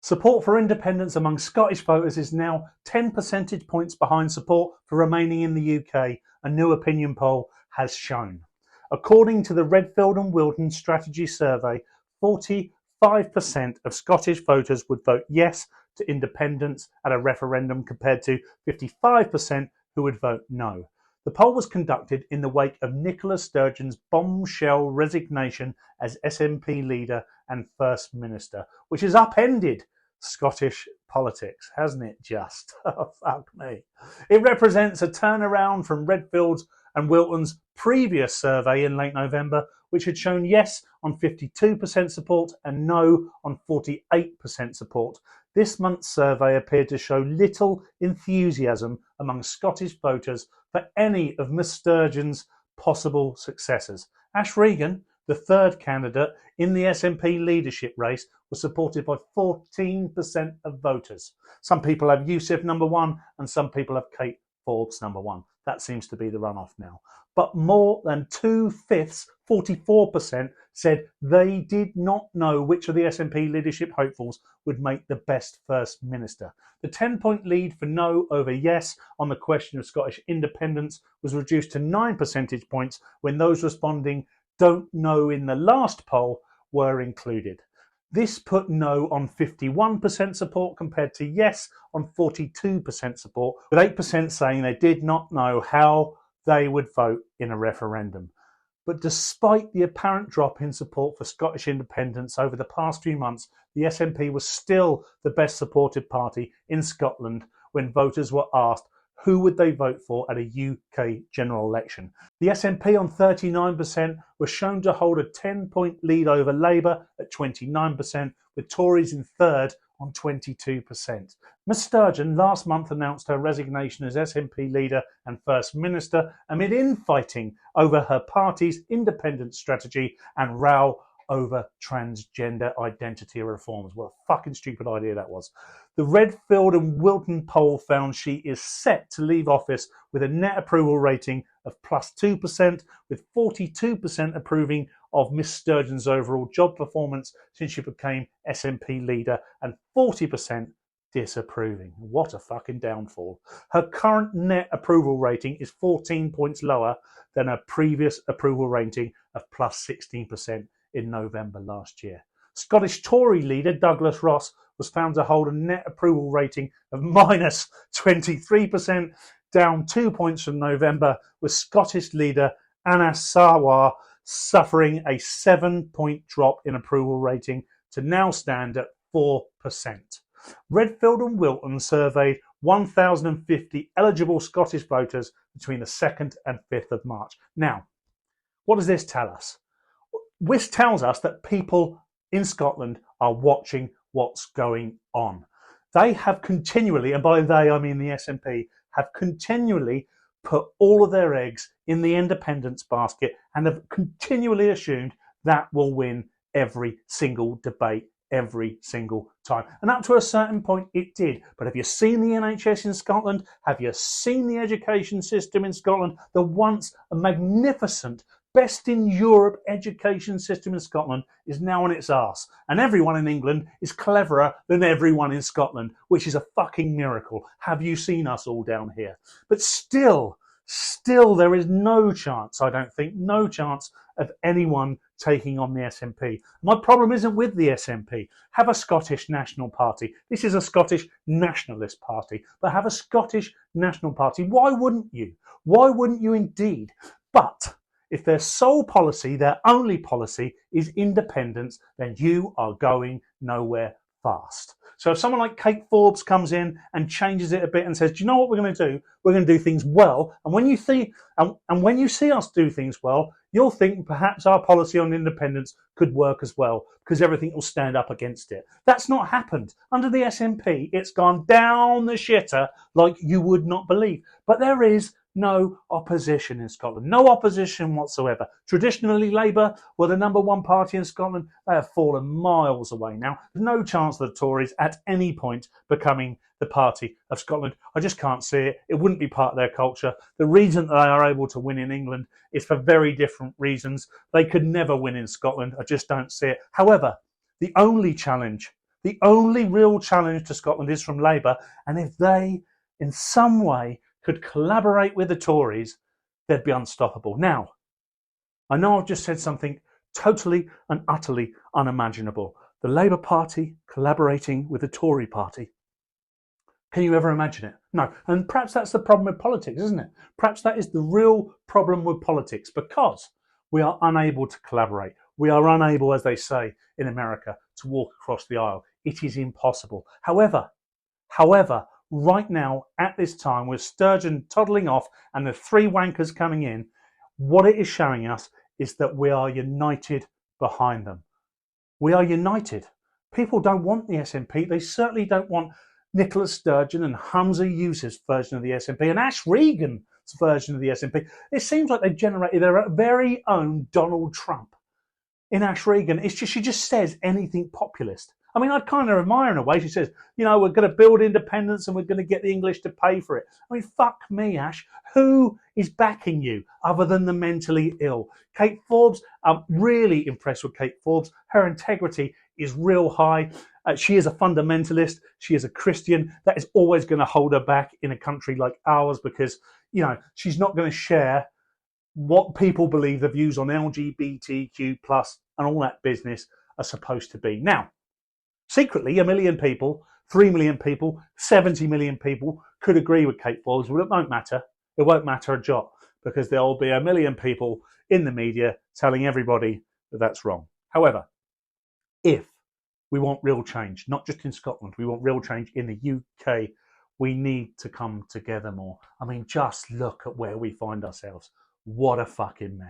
Support for independence among Scottish voters is now 10 percentage points behind support for remaining in the UK, a new opinion poll has shown. According to the Redfield Wilton Strategies survey, 45% of Scottish voters would vote yes to independence at a referendum compared to 55% who would vote no. The poll was conducted in the wake of Nicola Sturgeon's bombshell resignation as SNP leader and First Minister, which has upended Scottish politics, hasn't it just? Oh, fuck me. It represents a turnaround from Redfield's and Wilton's previous survey in late November, which had shown yes on 52% support and no on 48% support. This month's survey appeared to show little enthusiasm among Scottish voters for any of Miss Sturgeon's possible successors. Ash Regan, the third candidate in the SNP leadership race, was supported by 14% of voters. Some people have Yusuf number one and some people have Kate Forbes number one. That seems to be the runoff now. But more than 2/5, 44%, said they did not know which of the SNP leadership hopefuls would make the best First Minister. The 10-point lead for no over yes on the question of Scottish independence was reduced to 9 percentage points when those responding don't know in the last poll were included. This put no on 51% support compared to yes on 42% support, with 8% saying they did not know how they would vote in a referendum. But despite the apparent drop in support for Scottish independence over the past few months, the SNP was still the best supported party in Scotland when voters were asked who would they vote for at a UK general election. The SNP on 39% was shown to hold a 10-point lead over Labour at 29%, with Tories in third on 22%. Ms Sturgeon last month announced her resignation as SNP leader and First Minister amid infighting over her party's independence strategy and row over transgender identity reforms. What a fucking stupid idea that was. The Redfield and Wilton poll found she is set to leave office with a net approval rating of +2%, with 42% approving of Miss Sturgeon's overall job performance since she became SNP leader and 40% disapproving. What a fucking downfall. Her current net approval rating is 14 points lower than her previous approval rating of +16% in November last year. Scottish Tory leader Douglas Ross was found to hold a net approval rating of -23%, down 2 points from November, with Scottish leader Anas Sarwar suffering a 7-point drop in approval rating to now stand at 4%. Redfield and Wilton surveyed 1,050 eligible Scottish voters between the 2nd and 5th of March. Now, what does this tell us? This tells us that people in Scotland are watching what's going on. They have continually, and by they I mean the SNP, have continually put all of their eggs in the independence basket and have continually assumed that will win every single debate every single time. And up to a certain point it did. But have you seen the NHS in Scotland? Have you seen the education system in Scotland? The once a magnificent, best in Europe education system in Scotland is now on its arse. And everyone in England is cleverer than everyone in Scotland, which is a fucking miracle. Have you seen us all down here? But still there is no chance, I don't think, no chance of anyone taking on the SNP. My problem isn't with the SNP. Have a Scottish National Party. This is a Scottish nationalist party, but have a Scottish National Party. Why wouldn't you? Why wouldn't you indeed? But if their sole policy, their only policy is independence, then you are going nowhere fast. So if someone like Kate Forbes comes in and changes it a bit and says, do you know what we're going to do? We're going to do things well. And when you see us do things well, you'll think perhaps our policy on independence could work as well because everything will stand up against it. That's not happened. Under the SNP, it's gone down the shitter like you would not believe. But there is no opposition in Scotland. No opposition whatsoever. Traditionally, Labour were the number one party in Scotland. They have fallen miles away now. There's no chance of the Tories at any point becoming the party of Scotland. I just can't see it. It wouldn't be part of their culture. The reason that they are able to win in England is for very different reasons. They could never win in Scotland. I just don't see it. However, the only challenge The only real challenge to Scotland is from Labour, and if they, in some way, could collaborate with the Tories, they'd be unstoppable. Now, I know I've just said something totally and utterly unimaginable. The Labour Party collaborating with the Tory Party. Can you ever imagine it? No. And perhaps that's the problem with politics, isn't it? Perhaps that is the real problem with politics, because we are unable to collaborate. We are unable, as they say in America, to walk across the aisle. It is impossible. However, right now, at this time, with Sturgeon toddling off and the three wankers coming in, what it is showing us is that we are united behind them. We are united. People don't want the SNP. They certainly don't want Nicola Sturgeon and Humza Yousaf's version of the SNP and Ash Regan's version of the SNP. It seems like they've generated their very own Donald Trump in Ash Regan. It's just, she just says anything populist. I mean, I kind of admire in a way. She says, you know, we're going to build independence and we're going to get the English to pay for it. I mean, fuck me, Ash. Who is backing you other than the mentally ill? Kate Forbes, I'm really impressed with Kate Forbes. Her integrity is real high. She is a fundamentalist. She is a Christian. That is always going to hold her back in a country like ours, because, you know, she's not going to share what people believe the views on LGBTQ plus and all that business are supposed to be. Now, secretly, 1 million people, 3 million people, 70 million people could agree with Kate Forbes, but it won't matter. It won't matter a jot, because there will be 1 million people in the media telling everybody that that's wrong. However, if we want real change, not just in Scotland, we want real change in the UK, we need to come together more. I mean, just look at where we find ourselves. What a fucking mess.